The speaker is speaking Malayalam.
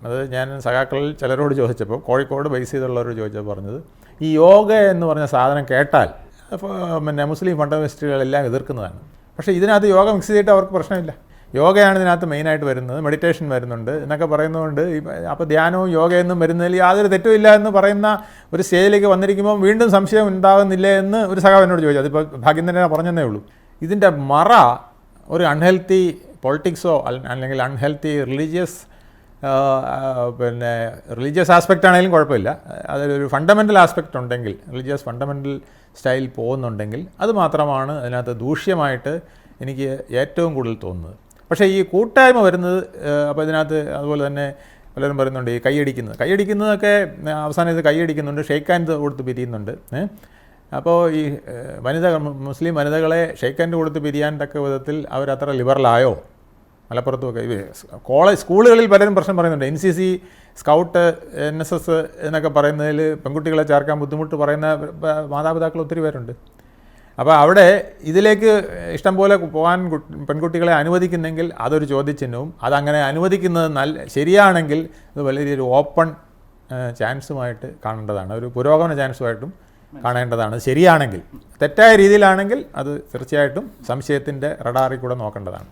അത് ഞാൻ സഖാക്കളിൽ ചിലരോട് ചോദിച്ചപ്പോൾ, കോഴിക്കോട് ബേസ് ചെയ്തുള്ളവർ ചോദിച്ചപ്പോൾ പറഞ്ഞത്, ഈ യോഗ എന്ന് പറഞ്ഞ സാധനം കേട്ടാൽ പിന്നെ മുസ്ലിം ഫണ്ടമെന്റലിസ്റ്റുകളെല്ലാം എതിർക്കുന്നതാണ്. പക്ഷേ ഇതിനകത്ത് യോഗ മിക്സ് ചെയ്തിട്ട് അവർക്ക് പ്രശ്നമില്ല. യോഗയാണ് ഇതിനകത്ത് മെയിനായിട്ട് വരുന്നത്, മെഡിറ്റേഷൻ വരുന്നുണ്ട് എന്നൊക്കെ പറയുന്നതുകൊണ്ട് അപ്പോൾ ധ്യാനവും യോഗയൊന്നും വരുന്നതിൽ യാതൊരു തെറ്റുമില്ല എന്ന് പറയുന്ന ഒരു സ്റ്റേജിലേക്ക് വന്നിരിക്കുമ്പോൾ വീണ്ടും സംശയം ഉണ്ടാകുന്നില്ലേ എന്ന് ഒരു സഖാവിനോട് ചോദിച്ചു. അതിപ്പോൾ ഭാഗ്യം തന്നെ പറഞ്ഞതേ ഉള്ളൂ. ഇതിൻ്റെ മറ ഒരു അൺഹെൽത്തി പൊളിറ്റിക്സോ അല്ലെങ്കിൽ അൺഹെൽത്തി റിലീജിയസ് ആസ്പെക്റ്റ് ആണെങ്കിലും കുഴപ്പമില്ല. അതിലൊരു ഫണ്ടമെൻ്റൽ ആസ്പെക്റ്റ് ഉണ്ടെങ്കിൽ, റിലീജിയസ് ഫണ്ടമെൻ്റൽ സ്റ്റൈൽ പോകുന്നുണ്ടെങ്കിൽ അത് മാത്രമാണ് അതിനകത്ത് ദൂഷ്യമായിട്ട് എനിക്ക് ഏറ്റവും കൂടുതൽ തോന്നുന്നത്. പക്ഷേ ഈ കൂട്ടായ്മ വരുന്നത്, അപ്പോൾ ഇതിനകത്ത് അതുപോലെ തന്നെ പലരും പറയുന്നുണ്ട് ഈ കൈയടിക്കുന്നതൊക്കെ അവസാനം ഇത് കൈയടിക്കുന്നുണ്ട്, ഷെയ്ക്ക് ഹാൻഡ് കൊടുത്ത് പിരിയുന്നുണ്ട്. അപ്പോൾ ഈ മുസ്ലിം വനിതകളെ ഷെയ്ക്ക് ഹാൻഡ് കൊടുത്ത് പിരിയാൻ തക്ക വിധത്തിൽ അവരത്ര ലിബറലായോ? മലപ്പുറത്തുമൊക്കെ സ്കൂളുകളിൽ പലരും പ്രശ്നം പറയുന്നുണ്ട്. NCC, സ്കൗട്ട്, NSS എന്നൊക്കെ പറയുന്നതിൽ പെൺകുട്ടികളെ ചേർക്കാൻ ബുദ്ധിമുട്ട് പറയുന്ന മാതാപിതാക്കൾ ഒത്തിരി പേരുണ്ട്. അപ്പോൾ അവിടെ ഇതിലേക്ക് ഇഷ്ടം പോലെ പോകാൻ പെൺകുട്ടികളെ അനുവദിക്കുന്നെങ്കിൽ അതൊരു ചോദ്യചിഹ്നവും, അതങ്ങനെ അനുവദിക്കുന്നത് ശരിയാണെങ്കിൽ അത് വലിയൊരു ഓപ്പൺ ചാൻസുമായിട്ട് കാണേണ്ടതാണ്, ഒരു പുരോഗമന ചാൻസുമായിട്ടും കാണേണ്ടതാണ്. ശരിയാണെങ്കിൽ, തെറ്റായ രീതിയിലാണെങ്കിൽ അത് തീർച്ചയായിട്ടും സംശയത്തിൻ്റെ റഡാറിൽ കൂടെ നോക്കേണ്ടതാണ്.